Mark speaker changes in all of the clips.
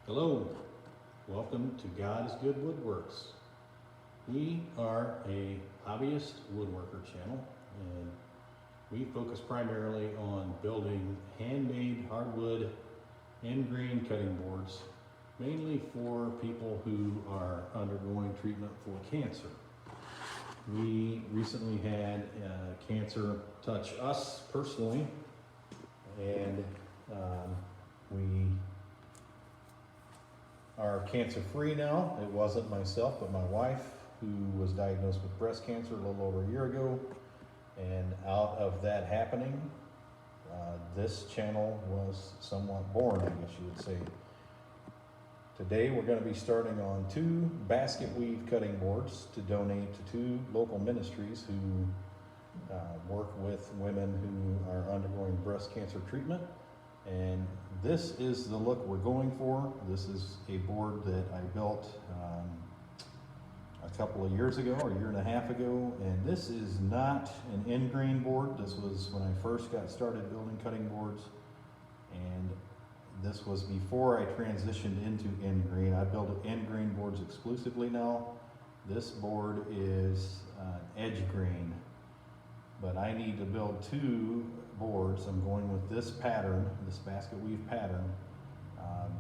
Speaker 1: Hello, welcome to God is Good Woodworks. We are a hobbyist woodworker channel, and we focus primarily on building handmade hardwood and grain cutting boards, mainly for people who are undergoing treatment for cancer. We recently had cancer touch us personally, and we are cancer free now. It wasn't myself, but my wife, who was diagnosed with breast cancer a little over a year ago. And out of that happening, this channel was somewhat born, I guess you would say. Today we're going to be starting on 2 basket weave cutting boards to donate to 2 local ministries who work with women who are undergoing breast cancer treatment. And this is the look we're going for. This is a board that I built a couple of years ago, or a year and a half ago. And this is not an end grain board. This was when I first got started building cutting boards. And this was before I transitioned into end grain. I build end grain boards exclusively now. This board is edge grain. But I need to build 2 boards. I'm going with this pattern, this basket weave pattern,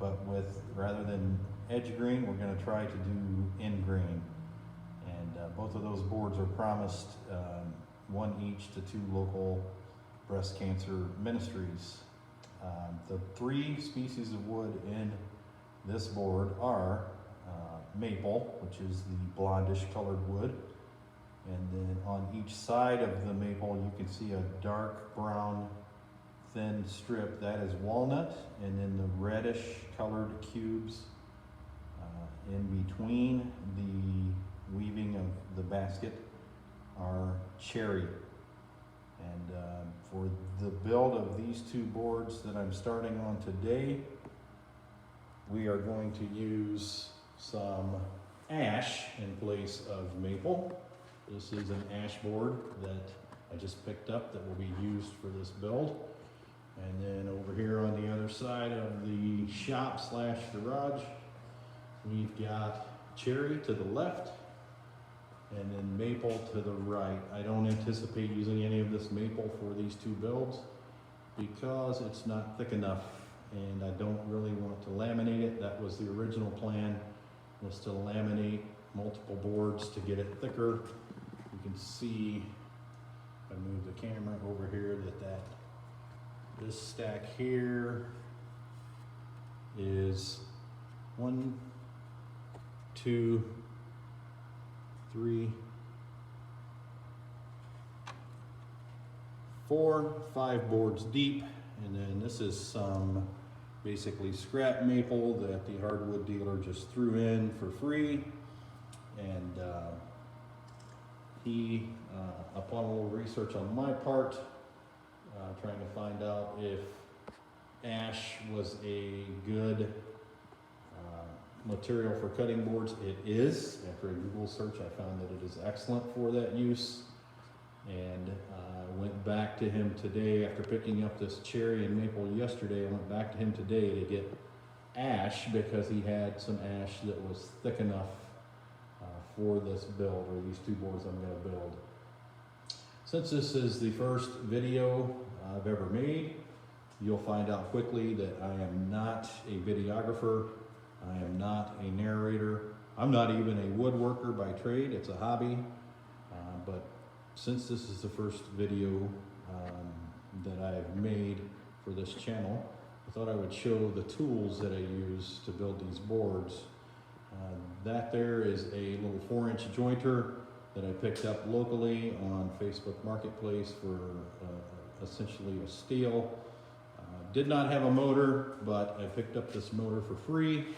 Speaker 1: but with, rather than edge grain, we're going to try to do end grain. And both of those boards are promised, 1 each to 2 local breast cancer ministries. The 3 species of wood in this board are maple, which is the blondish colored wood. And then on each side of the maple, you can see a dark brown thin strip. That is walnut. And then the reddish colored cubes in between the weaving of the basket are cherry. And for the build of these 2 boards that I'm starting on today, we are going to use some ash in place of maple. This is an ash board that I just picked up that will be used for this build. And then over here on the other side of the shop slash garage, we've got cherry to the left and then maple to the right. I don't anticipate using any of this maple for these 2 builds because it's not thick enough, and I don't really want to laminate it. That was the original plan, was to laminate multiple boards to get it thicker. You can see, if I move the camera over here, that this stack here is 1, 2, 3, 4, 5 boards deep. And then this is some basically scrap maple that the hardwood dealer just threw in for free. And he, upon a little research on my part, trying to find out if ash was a good material for cutting boards. It is. After a Google search, I found that it is excellent for that use. And went back to him today after picking up this cherry and maple yesterday. I went back to him today to get ash because he had some ash that was thick enough for this build, or these 2 boards I'm going to build. Since this is the first video I've ever made, you'll find out quickly that I am not a videographer. I am not a narrator. I'm not even a woodworker by trade. It's a hobby. But since this is the first video that I've made for this channel, I thought I would show the tools that I use to build these boards. That there is a little 4-inch jointer that I picked up locally on Facebook Marketplace for essentially a steal. Did not have a motor, but I picked up this motor for free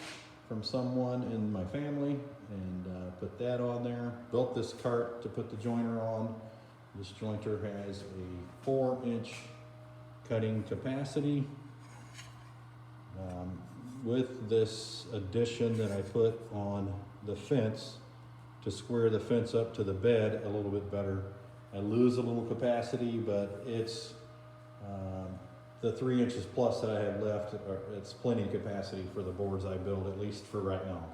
Speaker 1: from someone in my family and put that on there. Built this cart to put the jointer on. This jointer has a 4-inch cutting capacity. With this addition that I put on the fence to square the fence up to the bed a little bit better. I lose a little capacity, but it's the 3 inches plus that I have left, it's plenty of capacity for the boards I build, at least for right now.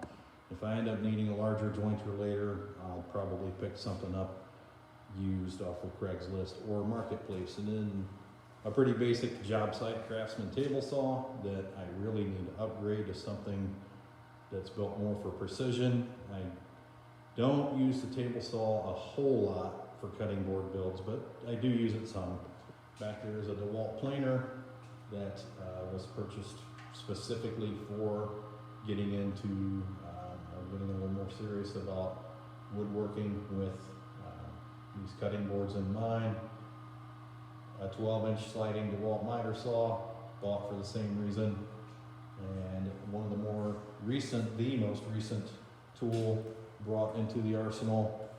Speaker 1: If I end up needing a larger jointer later, I'll probably pick something up used off of Craigslist or Marketplace. And then a pretty basic job site Craftsman table saw that I really need to upgrade to something that's built more for precision. I don't use the table saw a whole lot for cutting board builds, but I do use it some. Back there is a DeWalt planer that was purchased specifically for getting into or getting a little more serious about woodworking with these cutting boards in mind. A 12-inch sliding DeWalt miter saw, bought for the same reason. And one of the most recent tool brought into the arsenal,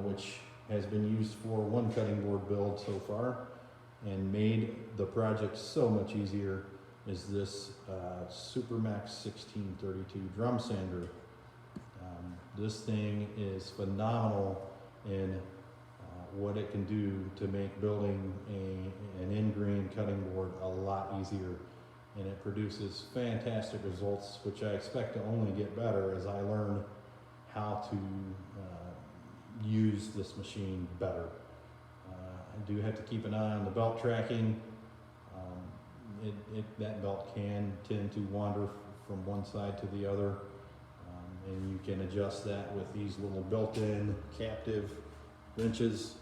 Speaker 1: which has been used for one cutting board build so far and made the project so much easier, is this Supermax 1632 drum sander. This thing is phenomenal in what it can do to make building an in-grain cutting board a lot easier, and it produces fantastic results, which I expect to only get better as I learn how to use this machine better. I do have to keep an eye on the belt tracking. That belt can tend to wander from one side to the other, and you can adjust that with these little built-in captive wrenches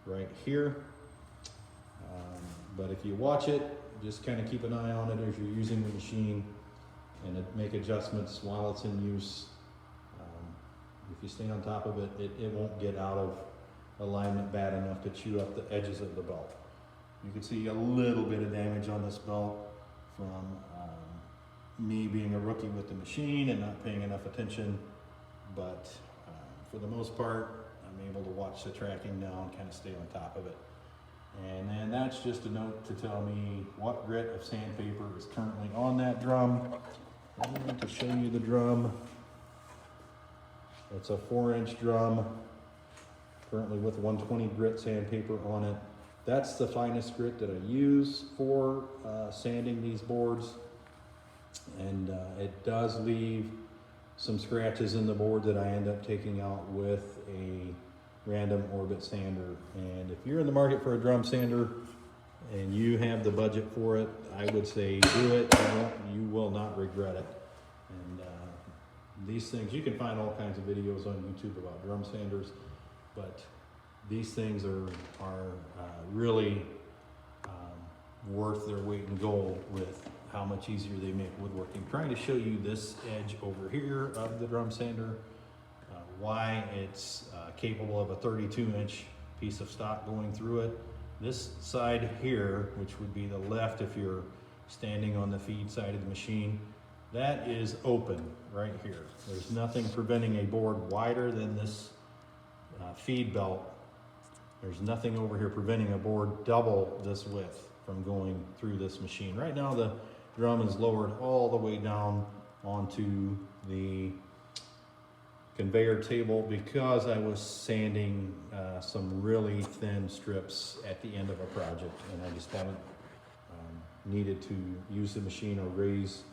Speaker 1: right here. But if you watch it, just kind of keep an eye on it as you're using the machine and make adjustments while it's in use. If you stay on top of it, it won't get out of alignment bad enough to chew up the edges of the belt. You can see a little bit of damage on this belt from me being a rookie with the machine and not paying enough attention, but for the most part, I'm able to watch the tracking now and kind of stay on top of it. And then that's just a note to tell me what grit of sandpaper is currently on that drum. I'm going to show you the drum. It's a 4-inch drum, currently with 120 grit sandpaper on it. That's the finest grit that I use for sanding these boards. And it does leave some scratches in the board that I end up taking out with a random orbit sander. And if you're in the market for a drum sander and you have the budget for it, I would say do it. You will not regret it. And these things, you can find all kinds of videos on YouTube about drum sanders, but these things are really worth their weight in gold with how much easier they make woodworking. I'm trying to show you this edge over here of the drum sander, why it's capable of a 32-inch piece of stock going through it. This side here, which would be the left if you're standing on the feed side of the machine, that is open right here. There's nothing preventing a board wider than this feed belt. There's nothing over here preventing a board double this width from going through this machine. Right now the drum is lowered all the way down onto the conveyor table because I was sanding some really thin strips at the end of a project, and I just haven't needed to use the machine or raise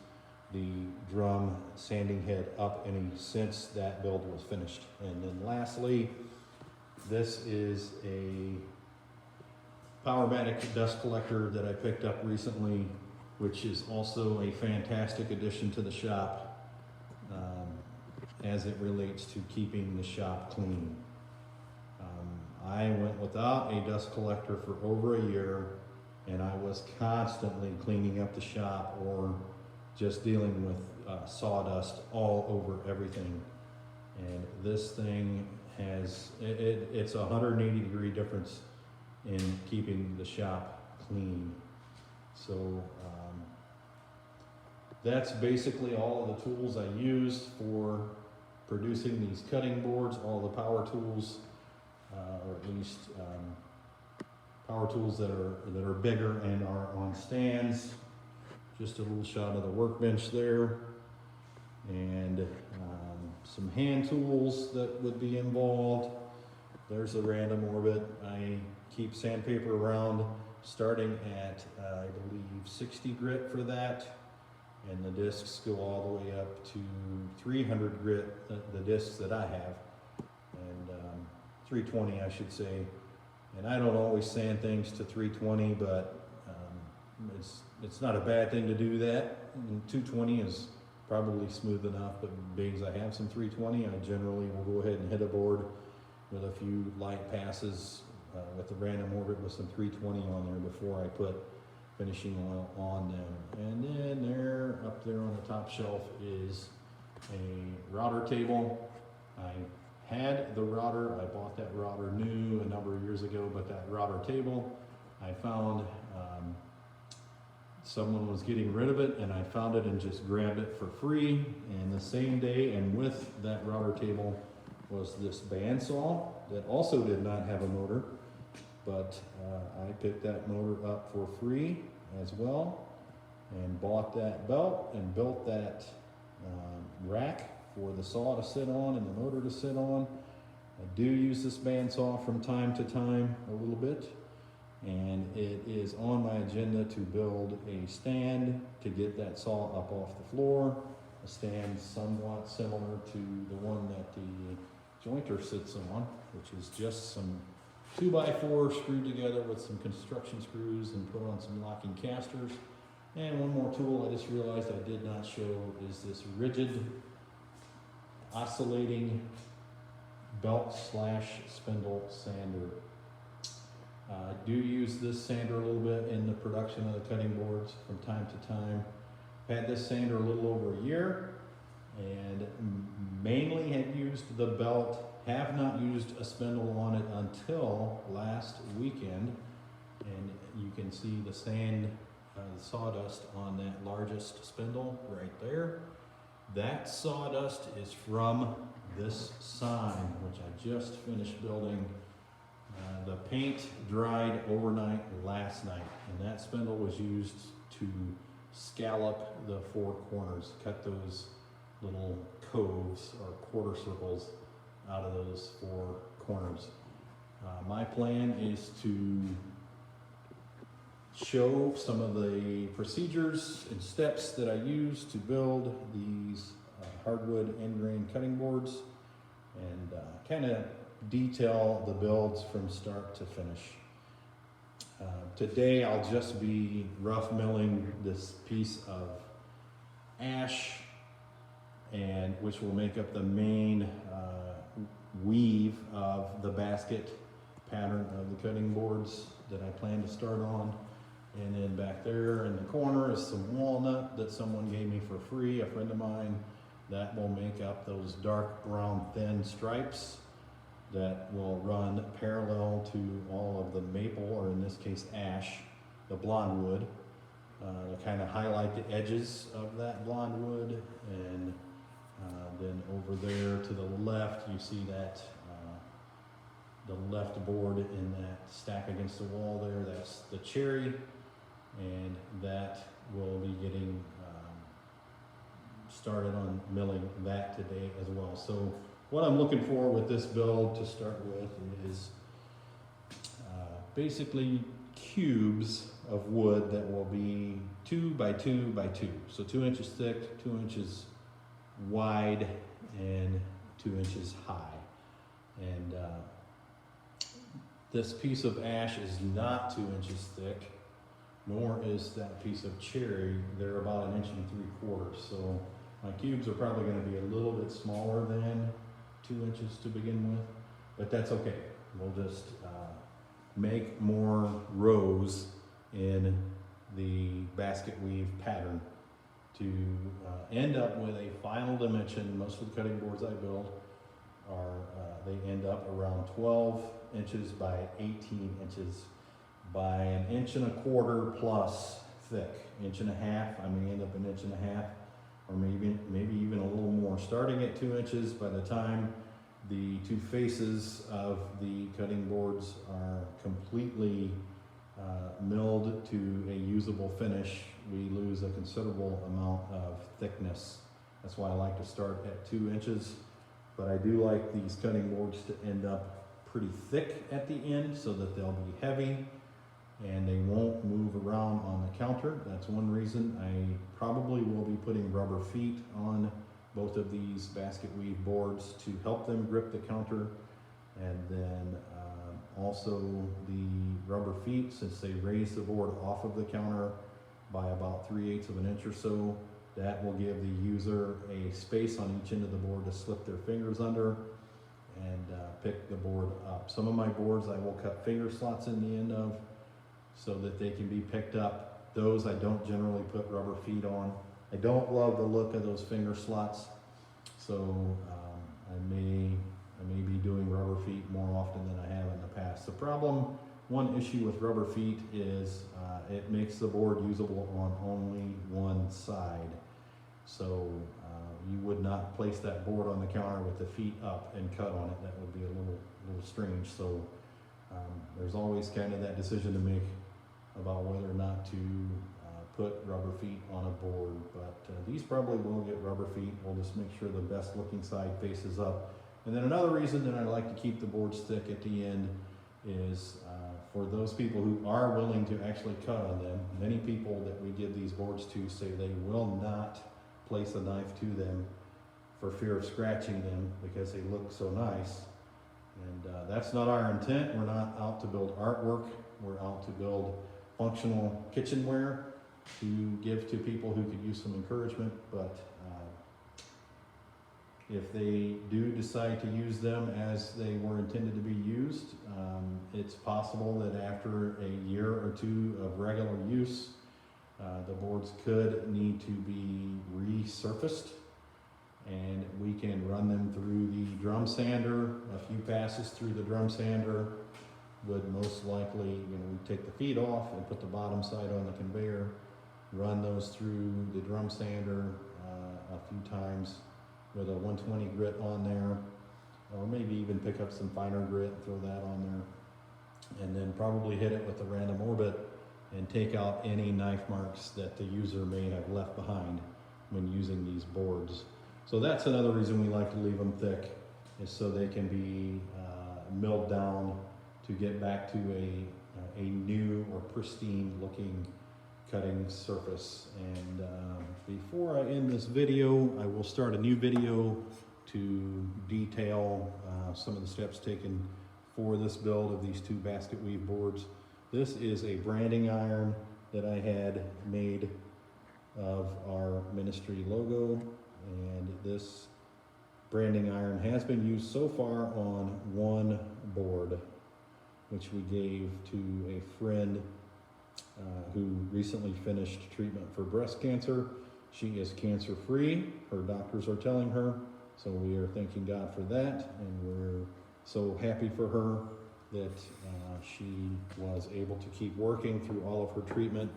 Speaker 1: the drum sanding head up any since that build was finished. And then lastly, this is a Powermatic dust collector that I picked up recently, which is also a fantastic addition to the shop as it relates to keeping the shop clean. I went without a dust collector for over a year, and I was constantly cleaning up the shop or just dealing with sawdust all over everything. And this thing has, it's a 180-degree difference in keeping the shop clean. So that's basically all of the tools I use for producing these cutting boards, all the power tools, or at least power tools that are bigger and are on stands. Just a little shot of the workbench there, and some hand tools that would be involved. There's a random orbit. I keep sandpaper around starting at, I believe, 60 grit for that. And the discs go all the way up to 300 grit, the discs that I have. And 320, I should say. And I don't always sand things to 320, but it's not a bad thing to do that. And 220 is probably smooth enough, but being as I have some 320, I generally will go ahead and hit a board with a few light passes with the random orbit with some 320 on there before I put finishing oil on them. And then there, up there on the top shelf is a router table. I had the router, I bought that router new a number of years ago, but that router table, I found someone was getting rid of it, and I found it and just grabbed it for free. And the same day, and with that router table, was this bandsaw that also did not have a motor, but I picked that motor up for free as well, and bought that belt and built that rack for the saw to sit on and the motor to sit on. I do use this bandsaw from time to time a little bit, and it is on my agenda to build a stand to get that saw up off the floor, a stand somewhat similar to the one that the jointer sits on, which is just some 2x4 screwed together with some construction screws and put on some locking casters. And one more tool I just realized I did not show is this rigid oscillating belt / spindle sander. I do use this sander a little bit in the production of the cutting boards from time to time. Had this sander a little over a year, and mainly had used the belt, have not used a spindle on it until last weekend. And you can see the sand, the sawdust on that largest spindle right there. That sawdust is from this sign, which I just finished building. The paint dried overnight last night, and that spindle was used to scallop the four corners, cut those little coves or quarter circles out of those four corners. My plan is to show some of the procedures and steps that I use to build these hardwood end grain cutting boards, and kind of detail the builds from start to finish. Today I'll just be rough milling this piece of ash, and which will make up the main weave of the basket pattern of the cutting boards that I plan to start on. And then back there in the corner is some walnut that someone gave me for free, a friend of mine, that will make up those dark brown thin stripes that will run parallel to all of the maple, or in this case ash, the blonde wood, to kind of highlight the edges of that blonde wood. And then over there to the left, you see that the left board in that stack against the wall there, that's the cherry, and that will be getting started on milling that today as well. So what I'm looking for with this build to start with is basically cubes of wood that will be 2 by 2 by 2. So 2 inches thick, 2 inches wide, and 2 inches high. And this piece of ash is not 2 inches thick, nor is that piece of cherry. They're about 1 3/4 inches. So my cubes are probably going to be a little bit smaller than 2 inches to begin with, but that's okay. We'll just make more rows in the basket weave pattern to end up with a final dimension. Most of the cutting boards I build are, they end up around 12 inches by 18 inches by 1.25 inches plus thick. 1.5 inches, I may end up 1.5 inches, or maybe even a little more. Starting at 2 inches, by the time the two faces of the cutting boards are completely milled to a usable finish, we lose a considerable amount of thickness. That's why I like to start at 2 inches, but I do like these cutting boards to end up pretty thick at the end so that they'll be heavy. and they won't move around on the counter. That's one reason. I probably will be putting rubber feet on both of these basket weave boards to help them grip the counter. And then also the rubber feet, since they raise the board off of the counter by about 3/8 of an inch or so, that will give the user a space on each end of the board to slip their fingers under and pick the board up. Some of my boards I will cut finger slots in the end of so that they can be picked up. Those I don't generally put rubber feet on. I don't love the look of those finger slots, so I may be doing rubber feet more often than I have in the past. The problem, one issue with rubber feet is it makes the board usable on only one side. So you would not place that board on the counter with the feet up and cut on it. That would be a little strange. So there's always kind of that decision to make about whether or not to put rubber feet on a board. But these probably will get rubber feet. We'll just make sure the best looking side faces up. And then another reason that I like to keep the boards thick at the end is for those people who are willing to actually cut on them. Many people that we give these boards to say they will not place a knife to them for fear of scratching them because they look so nice. And that's not our intent. We're not out to build artwork. We're out to build functional kitchenware to give to people who could use some encouragement. But if they do decide to use them as they were intended to be used, it's possible that after a year or two of regular use, the boards could need to be resurfaced, and we can run them through the drum sander. A few passes through the drum sander would most likely, we take the feet off and put the bottom side on the conveyor, run those through the drum sander a few times with a 120 grit on there, or maybe even pick up some finer grit and throw that on there, and then probably hit it with a random orbit and take out any knife marks that the user may have left behind when using these boards. So that's another reason we like to leave them thick, is so they can be milled down to get back to a new or pristine looking cutting surface. And before I end this video, I will start a new video to detail some of the steps taken for this build of these two basket weave boards. This is a branding iron that I had made of our ministry logo, and this branding iron has been used so far on one board, which we gave to a friend who recently finished treatment for breast cancer. She is cancer free, her doctors are telling her, so we are thanking God for that, and we're so happy for her that she was able to keep working through all of her treatment,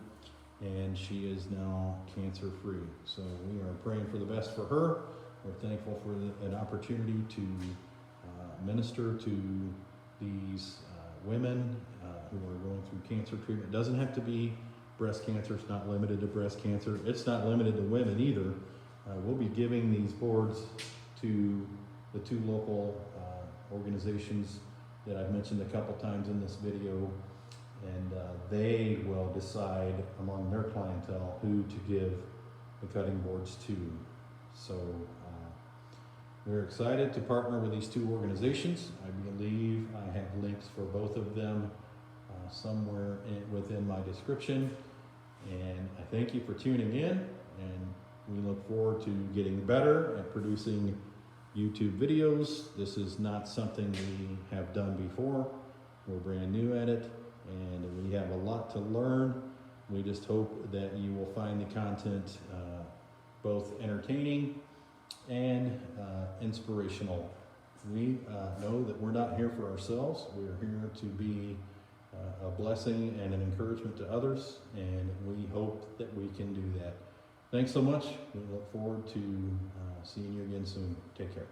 Speaker 1: and she is now cancer free. So we are praying for the best for her. We're thankful for an opportunity to minister to these women who are going through cancer treatment. It doesn't have to be breast cancer. It's not limited to breast cancer. It's not limited to women either. We'll be giving these boards to the two local organizations that I've mentioned a couple times in this video, and they will decide among their clientele who to give the cutting boards to. So we're excited to partner with these two organizations. I believe I have links for both of them somewhere within my description. And I thank you for tuning in, and we look forward to getting better at producing YouTube videos. This is not something we have done before. We're brand new at it, and we have a lot to learn. We just hope that you will find the content both entertaining and inspirational. We know that we're not here for ourselves. We're here to be a blessing and an encouragement to others, and we hope that we can do that. Thanks so much. We look forward to seeing you again soon. Take care.